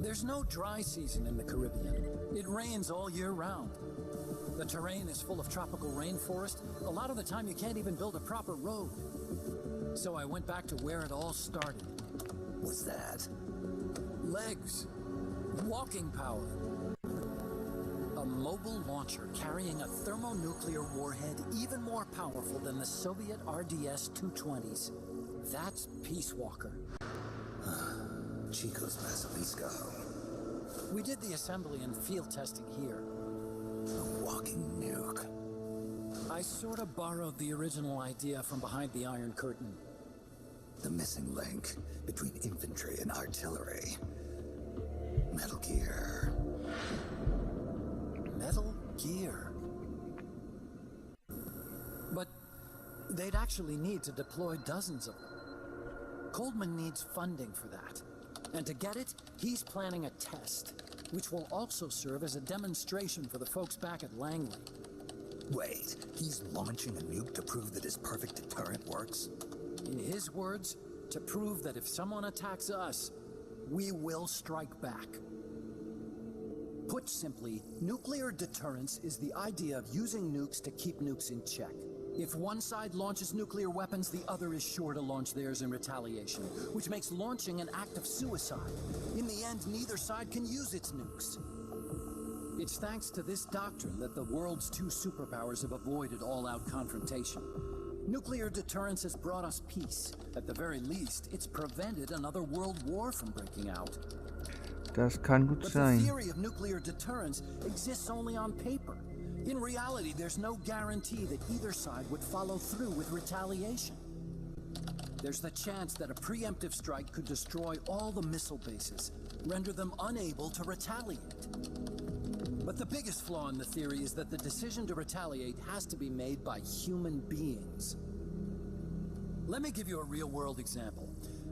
There's no dry season in the Caribbean. It rains all year round. The terrain is full of tropical rainforest. A lot of the time you can't even build a proper road. So I went back to where it all started. What's that? Legs. Walking power. A mobile launcher carrying a thermonuclear warhead even more powerful than the Soviet RDS-220s. That's Peace Walker. Chico's Basilisco. We did the assembly and field testing here. A walking nuke. I sort of borrowed the original idea from behind the Iron Curtain. The missing link between infantry and artillery. Metal Gear. Metal Gear. But they'd actually need to deploy dozens of them. Coldman needs funding for that. And to get it, he's planning a test, which will also serve as a demonstration for the folks back at Langley. Wait, he's launching a nuke to prove that his perfect deterrent works? In his words, to prove that if someone attacks us, we will strike back. Put simply, nuclear deterrence is the idea of using nukes to keep nukes in check. If one side launches nuclear weapons, the other is sure to launch theirs in retaliation, which makes launching an act of suicide. In the end, neither side can use its nukes. It's thanks to this doctrine that the world's two superpowers have avoided all-out confrontation. Nuclear deterrence has brought us peace. At the very least, it's prevented another world war from breaking out. Das kann gut But sein. the theory of nuclear deterrence exists only on paper. In reality, there's no guarantee that either side would follow through with retaliation. There's the chance that a preemptive strike could destroy all the missile bases, render them unable to retaliate. But the biggest flaw in the theory is that the decision to retaliate has to be made by human beings. Let me give you a real-world example.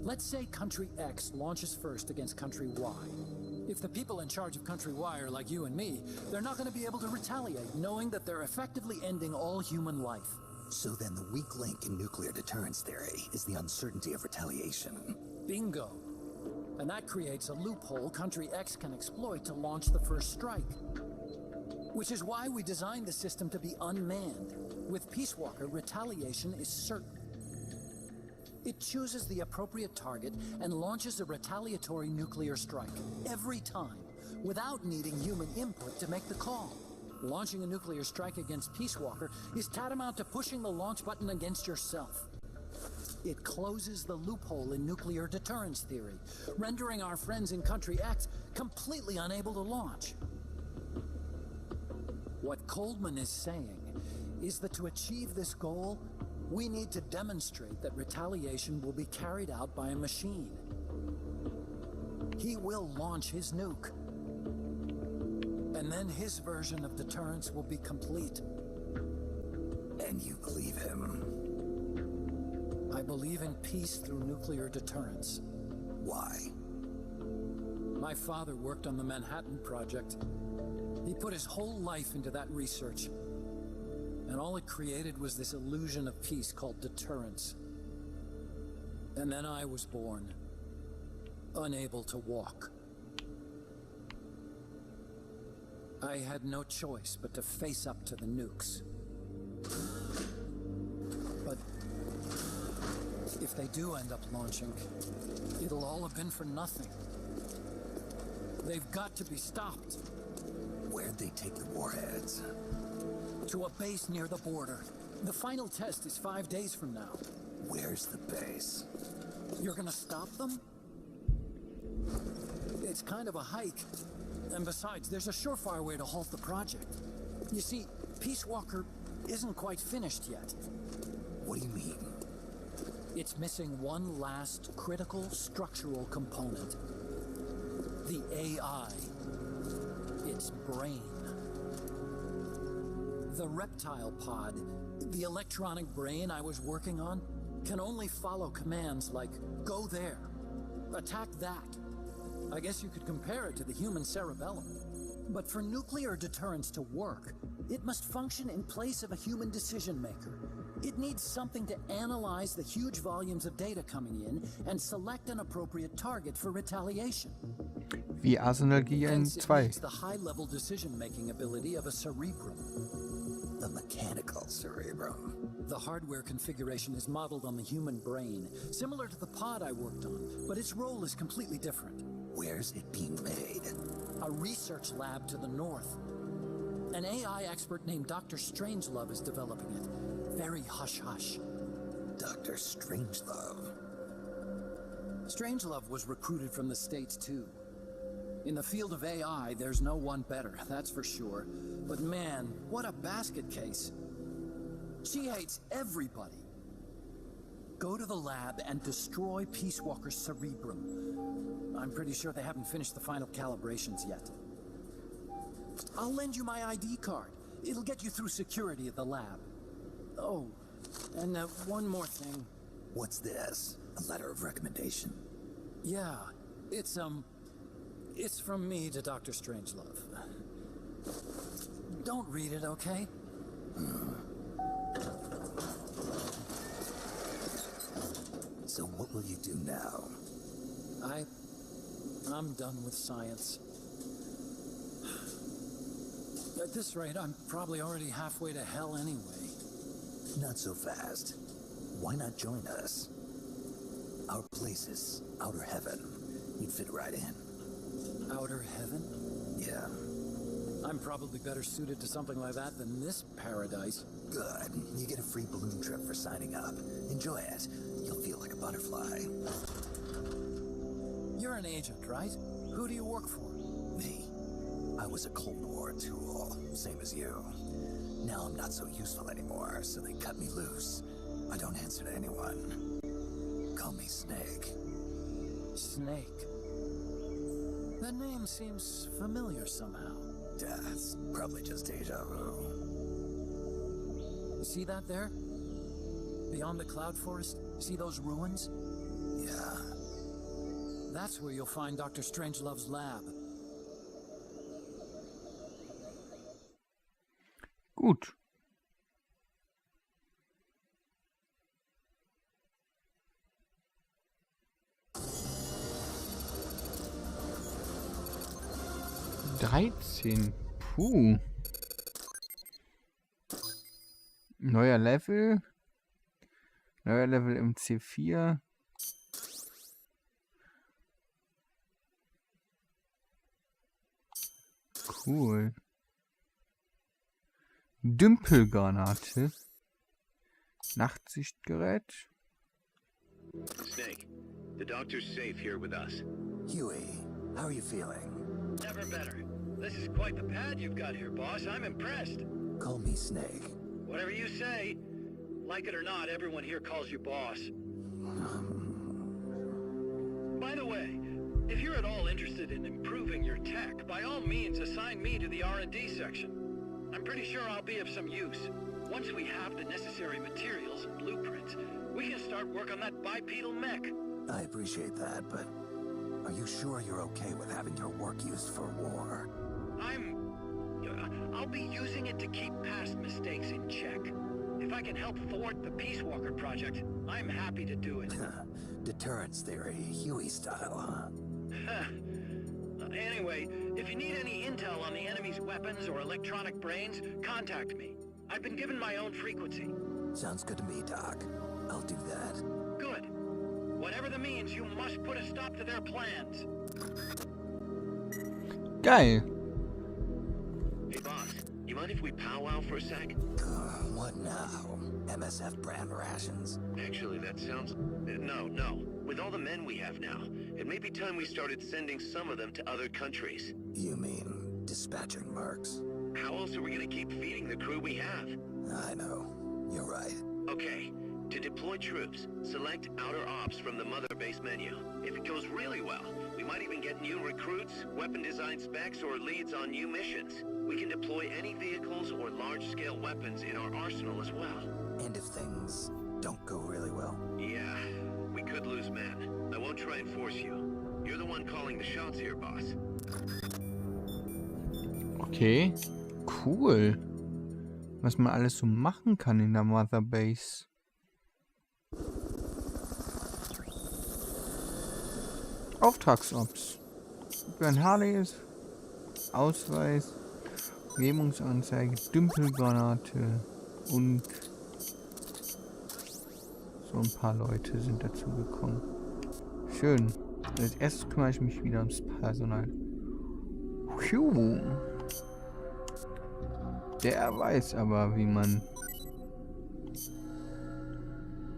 Let's say country X launches first against country Y. If the people in charge of country Y are like you and me, they're not going to be able to retaliate, knowing that they're effectively ending all human life. So then the weak link in nuclear deterrence theory is the uncertainty of retaliation. Bingo. And that creates a loophole country X can exploit to launch the first strike. Which is why we designed the system to be unmanned. With Peace Walker, retaliation is certain. It chooses the appropriate target and launches a retaliatory nuclear strike every time, without needing human input to make the call. Launching a nuclear strike against Peace Walker is tantamount to pushing the launch button against yourself. It closes the loophole in nuclear deterrence theory, rendering our friends in Country X completely unable to launch. What Coldman is saying is that to achieve this goal, we need to demonstrate that retaliation will be carried out by a machine. He will launch his nuke. And then his version of deterrence will be complete. And you believe him? I believe in peace through nuclear deterrence. Why? My father worked on the Manhattan Project. He put his whole life into that research. And all it created was this illusion of peace called deterrence. And then I was born, unable to walk. I had no choice but to face up to the nukes. But if they do end up launching, it'll all have been for nothing. They've got to be stopped. Where'd they take the warheads? To a base near the border. The final test is 5 days from now. Where's the base? You're gonna stop them? It's kind of a hike. And besides, there's a surefire way to halt the project. You see, Peace Walker isn't quite finished yet. What do you mean? It's missing one last critical structural component. The AI. Its brain. The reptile pod, the electronic brain I was working on, can only follow commands like, go there, attack that. I guess you could compare it to the human cerebellum. But for nuclear deterrence to work, it must function in place of a human decision maker. It needs something to analyze the huge volumes of data coming in and select an appropriate target for retaliation. Wie Arsenalgie in Hence, it 2. needs the high-level decision-making ability of a cerebrum. The mechanical cerebrum. The hardware configuration is modeled on the human brain, similar to the pod I worked on, but its role is completely different. Where's it being made? A research lab to the north. An AI expert named Dr. Strangelove is developing it. Very hush-hush. Dr. Strangelove. Strangelove was recruited from the States, too. In the field of AI, there's no one better, that's for sure. But man, what a basket case. She hates everybody. Go to the lab and destroy Peace Walker's cerebrum. I'm pretty sure they haven't finished the final calibrations yet. I'll lend you my ID card. It'll get you through security at the lab. Oh, and one more thing. What's this? A letter of recommendation? Yeah, it's from me to Dr. Strangelove. Don't read it, okay? So what will you do now? I'm done with science. At this rate, I'm probably already halfway to hell anyway. Not so fast. Why not join us? Our place is outer heaven. You'd fit right in. Outer heaven? Yeah. I'm probably better suited to something like that than this paradise. Good. You get a free balloon trip for signing up. Enjoy it. You'll feel like a butterfly. You're an agent, right? Who do you work for? Me. I was a Cold War tool, same as you. Now I'm not so useful anymore, so they cut me loose. I don't answer to anyone. Call me Snake. Snake. That name seems familiar somehow. That's probably just deja vu. You see that there? Beyond the cloud forest? See those ruins? Yeah. That's where you'll find Dr. Strangelove's lab. Gut. Puh. Neuer Level. Neuer Level im C4. Cool. Dümpelgranate. Nachtsichtgerät. Snake, the doctor's safe here with us. Huey, how are you feeling? Never better. This is quite the pad you've got here, boss. I'm impressed. Call me Snake. Whatever you say. Like it or not, everyone here calls you boss. By the way, if you're at all interested in improving your tech, by all means assign me to the R&D section. I'm pretty sure I'll be of some use. Once we have the necessary materials and blueprints, we can start work on that bipedal mech. I appreciate that, but are you sure you're okay with having your work used for war? I'll be using it to keep past mistakes in check. If I can help thwart the Peace Walker project, I'm happy to do it. Deterrence theory, Huey style, huh? Anyway, if you need any intel on the enemy's weapons or electronic brains, contact me. I've been given my own frequency. Sounds good to me, Doc. I'll do that. Good. Whatever the means, you must put a stop to their plans. Geil. Hey, boss, you mind if we powwow for a sec? What now? MSF brand rations? Actually, that sounds... No. With all the men we have now, it may be time we started sending some of them to other countries. You mean dispatching mercs? How else are we gonna keep feeding the crew we have? I know. You're right. Okay. To deploy troops, select Outer Ops from the Mother Base menu. If it goes really well, we might even get new recruits, weapon design specs, or leads on new missions. We can deploy any vehicles or large-scale weapons in our arsenal as well. And if things don't go really well? Yeah, we could lose men. I won't try and force you. You're the one calling the shots here, boss. Okay. Cool. Was man alles so machen kann in der Mother Base. Auftragsops. Ein Harleys, Ausweis, Lähmungsanzeige, Dümpelgranate und so ein paar Leute sind dazu gekommen. Schön. Als erstes kümmere ich mich wieder ums Personal. Phew. Der weiß aber, wie man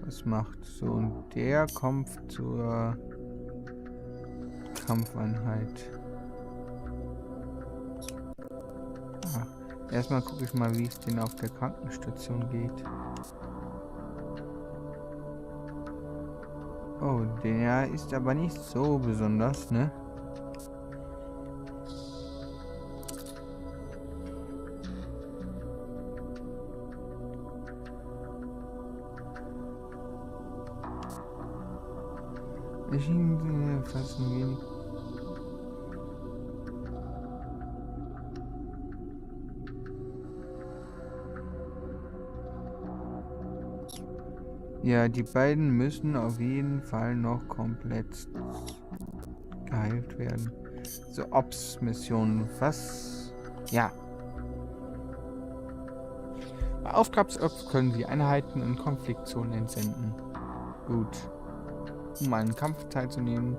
was macht. So, und der kommt zur Kampfeinheit. Erstmal gucke ich mal, wie es denn auf der Krankenstation geht. Oh, der ist aber nicht so besonders, ne? Ich ihn fast ein wenig. Ja, die beiden müssen auf jeden Fall noch komplett geheilt werden. So, Ops-Missionen. Was? Ja. Bei Auftragsops können Sie Einheiten in Konfliktzonen entsenden. Gut. Um an Kampf teilzunehmen,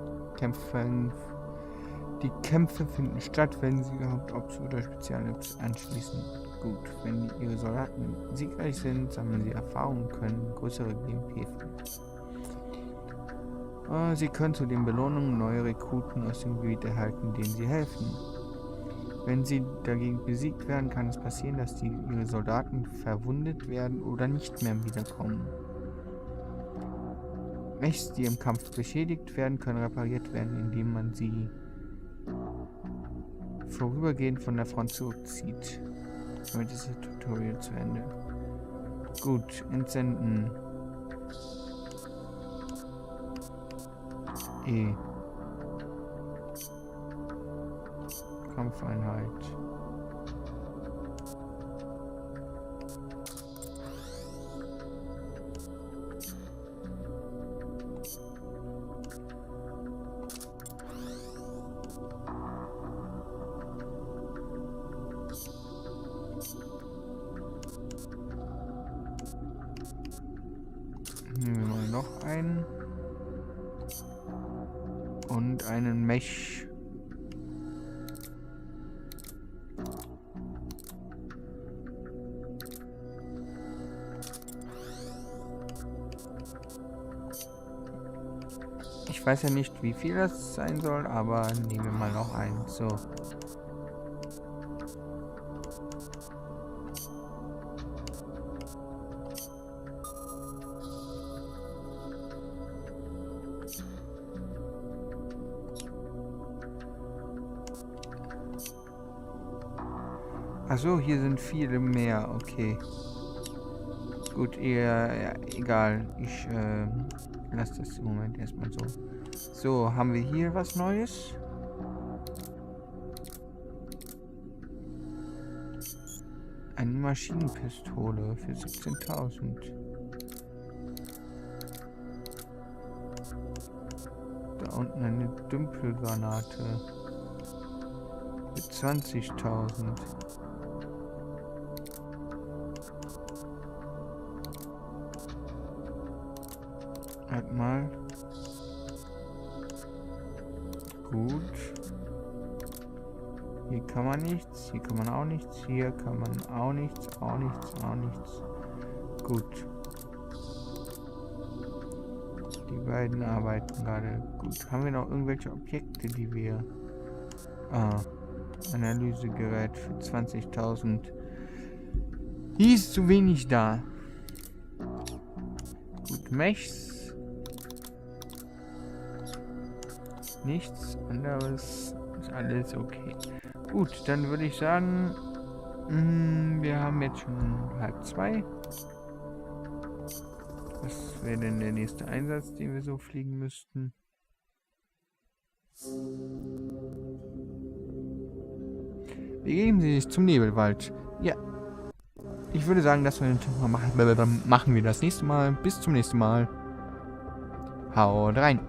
die Kämpfe finden statt, wenn Sie Hauptops oder Spezialops anschließen. Gut, wenn Ihre Soldaten siegreich sind, sammeln Sie Erfahrungen und können größere GMP finden. Sie können zu den Belohnungen neue Rekruten aus dem Gebiet erhalten, denen Sie helfen. Wenn Sie dagegen besiegt werden, kann es passieren, dass Ihre Soldaten verwundet werden oder nicht mehr wiederkommen. Mechs, die im Kampf beschädigt werden, können repariert werden, indem man sie vorübergehend von der Front zurückzieht. Damit ist das Tutorial zu Ende. Gut, entsenden. E. Kampfeinheit. Nehmen wir mal noch einen. Und einen Mech. Ich weiß ja nicht, wie viel das sein soll, aber nehmen wir mal noch einen. So. Achso, hier sind viele mehr, okay. Gut, ja, egal. Ich lasse das im Moment erstmal so. So, haben wir hier was Neues? Eine Maschinenpistole für 17.000. Da unten eine Dümpelgranate für 20.000. Halt mal. Gut. Hier kann man nichts, hier kann man auch nichts, hier kann man auch nichts, auch nichts, auch nichts. Gut. Die beiden arbeiten gerade gut. Haben wir noch irgendwelche Objekte, die wir... Analysegerät für 20.000. Die ist zu wenig da. Gut, Mechs. Nichts anderes, ist alles okay. Gut, dann würde ich sagen, wir haben jetzt schon 1:30. Was wäre denn der nächste Einsatz, den wir so fliegen müssten? Begeben Sie sich zum Nebelwald. Ja. Ich würde sagen, dass wir den Tag mal machen wir das nächste Mal. Bis zum nächsten Mal. Haut rein.